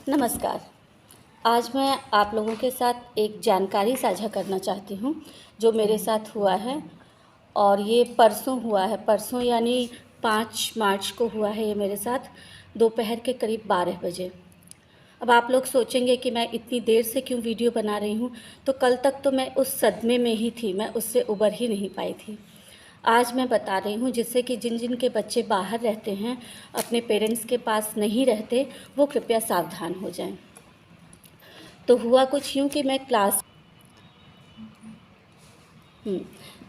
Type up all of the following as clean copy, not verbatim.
नमस्कार। आज मैं आप लोगों के साथ एक जानकारी साझा करना चाहती हूँ जो मेरे साथ हुआ है और ये परसों हुआ है। परसों यानी 5 मार्च को हुआ है ये मेरे साथ दोपहर के करीब 12 बजे। अब आप लोग सोचेंगे कि मैं इतनी देर से क्यों वीडियो बना रही हूँ, तो कल तक तो मैं उस सदमे में ही थी, मैं उससे उबर ही नहीं पाई थी। आज मैं बता रही हूँ जिससे कि जिन जिन के बच्चे बाहर रहते हैं, अपने पेरेंट्स के पास नहीं रहते, वो कृपया सावधान हो जाएं। तो हुआ कुछ यूँ कि मैं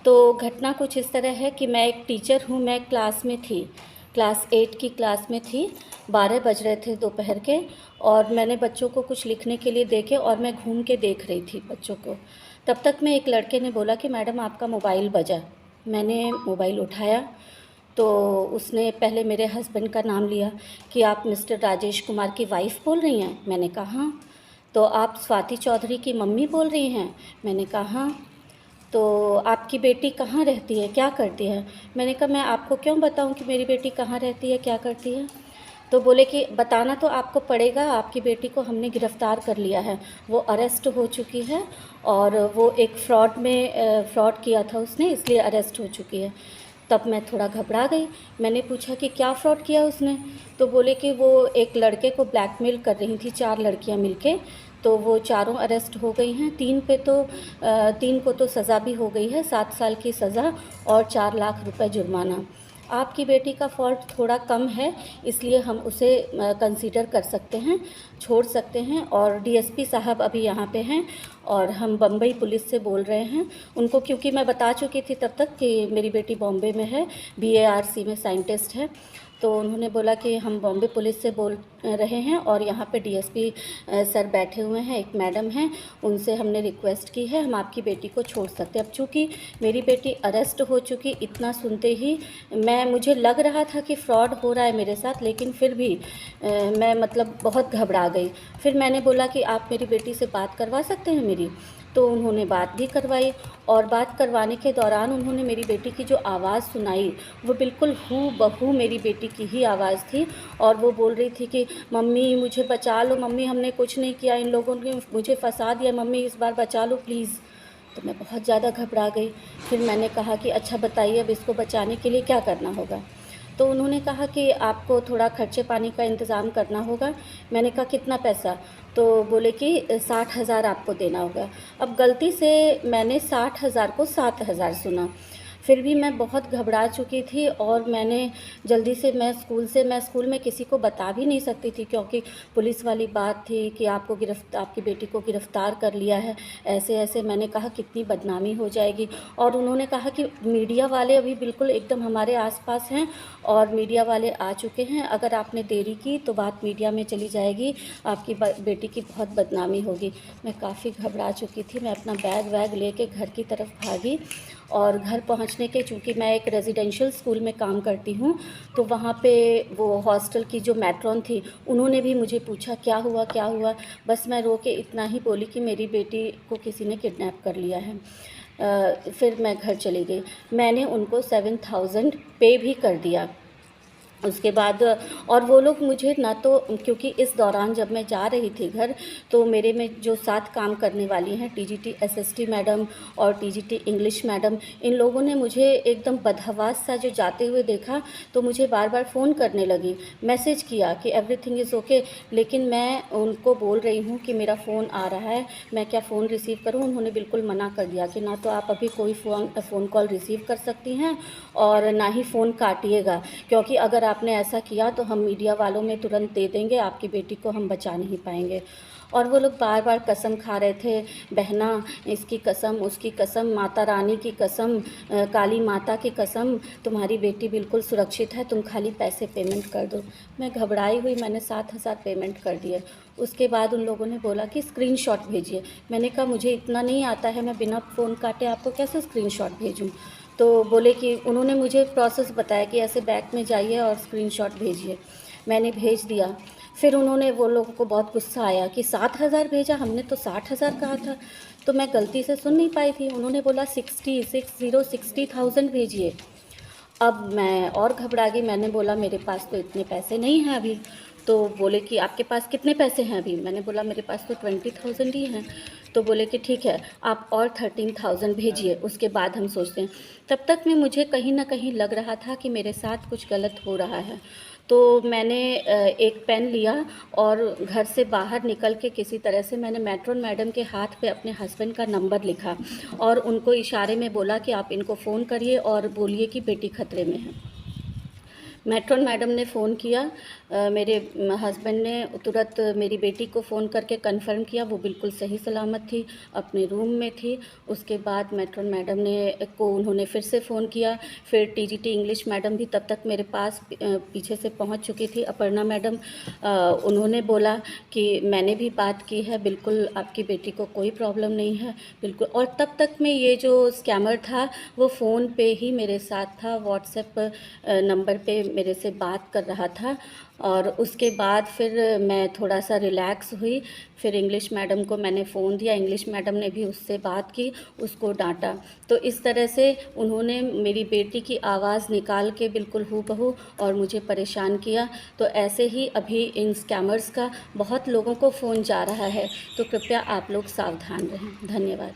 तो घटना कुछ इस तरह है कि मैं एक टीचर हूँ, मैं क्लास में थी, क्लास 8 की क्लास में थी। 12 बज रहे थे दोपहर के और मैंने बच्चों को कुछ लिखने के लिए देखे और मैं घूम के देख रही थी बच्चों को। तब तक में एक लड़के ने बोला कि मैडम आपका मोबाइल बजा। मैंने मोबाइल उठाया तो उसने पहले मेरे हस्बैंड का नाम लिया कि आप मिस्टर राजेश कुमार की वाइफ़ बोल रही हैं? मैंने कहा हाँ। तो आप स्वाति चौधरी की मम्मी बोल रही हैं? मैंने कहा हाँ। तो आपकी बेटी कहाँ रहती है, क्या करती है? मैंने कहा मैं आपको क्यों बताऊं कि मेरी बेटी कहाँ रहती है, क्या करती है? तो बोले कि बताना तो आपको पड़ेगा, आपकी बेटी को हमने गिरफ़्तार कर लिया है, वो अरेस्ट हो चुकी है और वो एक फ्रॉड किया था उसने, इसलिए अरेस्ट हो चुकी है। तब मैं थोड़ा घबरा गई। मैंने पूछा कि क्या फ्रॉड किया उसने? तो बोले कि वो एक लड़के को ब्लैकमेल कर रही थी, 4 लड़कियां मिलके, तो वो चारों अरेस्ट हो गई हैं। 3 को तो सज़ा भी हो गई है, 7 साल की सज़ा और 4 लाख रुपए जुर्माना। आपकी बेटी का फ़ॉल्ट थोड़ा कम है, इसलिए हम उसे कंसीडर कर सकते हैं, छोड़ सकते हैं। और डीएसपी साहब अभी यहाँ पे हैं और हम बम्बई पुलिस से बोल रहे हैं उनको, क्योंकि मैं बता चुकी थी तब तक कि मेरी बेटी बॉम्बे में है, BARC में साइंटिस्ट है। तो उन्होंने बोला कि हम बॉम्बे पुलिस से बोल रहे हैं और यहाँ पे डीएसपी सर बैठे हुए हैं, एक मैडम हैं, उनसे हमने रिक्वेस्ट की है, हम आपकी बेटी को छोड़ सकते हैं। अब चूँकि मेरी बेटी अरेस्ट हो चुकी, इतना सुनते ही मुझे लग रहा था कि फ्रॉड हो रहा है मेरे साथ, लेकिन फिर भी मैं मतलब बहुत घबरा गई। फिर मैंने बोला कि आप मेरी बेटी से बात करवा सकते हैं मेरी? तो उन्होंने बात भी करवाई और बात करवाने के दौरान उन्होंने मेरी बेटी की जो आवाज़ सुनाई, वो बिल्कुल हूबहू मेरी बेटी की ही आवाज़ थी। और वो बोल रही थी कि मम्मी मुझे बचा लो, मम्मी हमने कुछ नहीं किया, इन लोगों ने मुझे फंसा दिया, मम्मी इस बार बचा लो प्लीज़। तो मैं बहुत ज़्यादा घबरा गई। फिर मैंने कहा कि अच्छा बताइए अब इसको बचाने के लिए क्या करना होगा? तो उन्होंने कहा कि आपको थोड़ा खर्चे पानी का इंतज़ाम करना होगा। मैंने कहा कितना पैसा? तो बोले कि 60,000 आपको देना होगा। अब गलती से मैंने 60,000 को 7,000 सुना। फिर भी मैं बहुत घबरा चुकी थी और मैंने जल्दी से मैं स्कूल में किसी को बता भी नहीं सकती थी, क्योंकि पुलिस वाली बात थी कि आपकी बेटी को गिरफ़्तार कर लिया है, ऐसे-ऐसे। मैंने कहा कितनी बदनामी हो जाएगी। और उन्होंने कहा कि मीडिया वाले अभी बिल्कुल एकदम हमारे आस-पास हैं और मीडिया वाले आ चुके हैं, अगर आपने देरी की तो बात मीडिया में चली जाएगी, आपकी बेटी की बहुत बदनामी होगी। मैं काफ़ी घबरा चुकी थी। मैं अपना बैग वैग लेके घर की तरफ भागी और घर पहुंचने के, चूँकि मैं एक रेजिडेंशियल स्कूल में काम करती हूँ, तो वहाँ पे वो हॉस्टल की जो मैट्रॉन थी, उन्होंने भी मुझे पूछा क्या हुआ क्या हुआ? बस मैं रो के इतना ही बोली कि मेरी बेटी को किसी ने किडनैप कर लिया है। फिर मैं घर चली गई। मैंने उनको 7,000 पे भी कर दिया। उसके बाद और वो लोग मुझे ना तो, क्योंकि इस दौरान जब मैं जा रही थी घर, तो मेरे में जो साथ काम करने वाली हैं, टीजीटी एसएसटी मैडम और टीजीटी इंग्लिश मैडम, इन लोगों ने मुझे एकदम बदहवास सा जो जाते हुए देखा, तो मुझे बार बार फ़ोन करने लगी, मैसेज किया कि एवरीथिंग इज़ ओके। लेकिन मैं उनको बोल रही हूँ कि मेरा फ़ोन आ रहा है, मैं क्या फ़ोन रिसीव करूँ? उन्होंने बिल्कुल मना कर दिया कि ना तो आप अभी कोई फ़ोन कॉल रिसीव कर सकती हैं और ना ही फ़ोन काटिएगा, क्योंकि अगर आपने ऐसा किया तो हम मीडिया वालों में तुरंत दे देंगे, आपकी बेटी को हम बचा नहीं पाएंगे। और वो लोग बार बार कसम खा रहे थे, बहना इसकी कसम, उसकी कसम, माता रानी की कसम, काली माता की कसम, तुम्हारी बेटी बिल्कुल सुरक्षित है, तुम खाली पैसे पेमेंट कर दो। मैं घबराई हुई, मैंने 7,000 पेमेंट कर दिए। उसके बाद उन लोगों ने बोला कि स्क्रीनशॉट भेजिए। मैंने कहा मुझे इतना नहीं आता है, मैं बिना फ़ोन काटे आपको कैसे स्क्रीनशॉट भेजूँ? तो बोले कि उन्होंने मुझे प्रोसेस बताया कि ऐसे बैक में जाइए और स्क्रीनशॉट भेजिए। मैंने भेज दिया। फिर वो लोगों को बहुत गुस्सा आया कि 7,000 भेजा, हमने तो 60,000 कहा था। तो मैं गलती से सुन नहीं पाई थी। उन्होंने बोला 60,000 भेजिए। अब मैं और घबरा गई। मैंने बोला मेरे पास तो इतने पैसे नहीं हैं अभी। तो बोले कि आपके पास कितने पैसे हैं अभी? मैंने बोला मेरे पास तो 20,000 ही हैं। तो बोले कि ठीक है, आप और 13,000 भेजिए, उसके बाद हम सोचते हैं। तब तक में मुझे कहीं न कहीं लग रहा था कि मेरे साथ कुछ गलत हो रहा है। तो मैंने एक पेन लिया और घर से बाहर निकल के किसी तरह से मैंने मैट्रॉन मैडम के हाथ पे अपने हस्बैंड का नंबर लिखा और उनको इशारे में बोला कि आप इनको फ़ोन करिए और बोलिए कि बेटी खतरे में है। मैट्रॉन मैडम ने फ़ोन किया। मेरे हस्बैंड ने तुरंत मेरी बेटी को फ़ोन करके कन्फर्म किया, वो बिल्कुल सही सलामत थी, अपने रूम में थी। उसके बाद मैट्रॉन मैडम उन्होंने फिर से फ़ोन किया। फिर टीजीटी इंग्लिश मैडम भी तब तक मेरे पास पीछे से पहुंच चुकी थी, अपर्णा मैडम। उन्होंने बोला कि मैंने भी बात की है, बिल्कुल आपकी बेटी को कोई प्रॉब्लम नहीं है, बिल्कुल। और तब तक में ये जो स्कैमर था वो फ़ोन पे ही मेरे साथ था, व्हाट्सएप नंबर पे मेरे से बात कर रहा था। और उसके बाद फिर मैं थोड़ा सा रिलैक्स हुई। फिर इंग्लिश मैडम को मैंने फ़ोन दिया, इंग्लिश मैडम ने भी उससे बात की, उसको डांटा। तो इस तरह से उन्होंने मेरी बेटी की आवाज़ निकाल के बिल्कुल हूबहू और मुझे परेशान किया। तो ऐसे ही अभी इन स्कैमर्स का बहुत लोगों को फ़ोन जा रहा है, तो कृपया आप लोग सावधान रहें। धन्यवाद।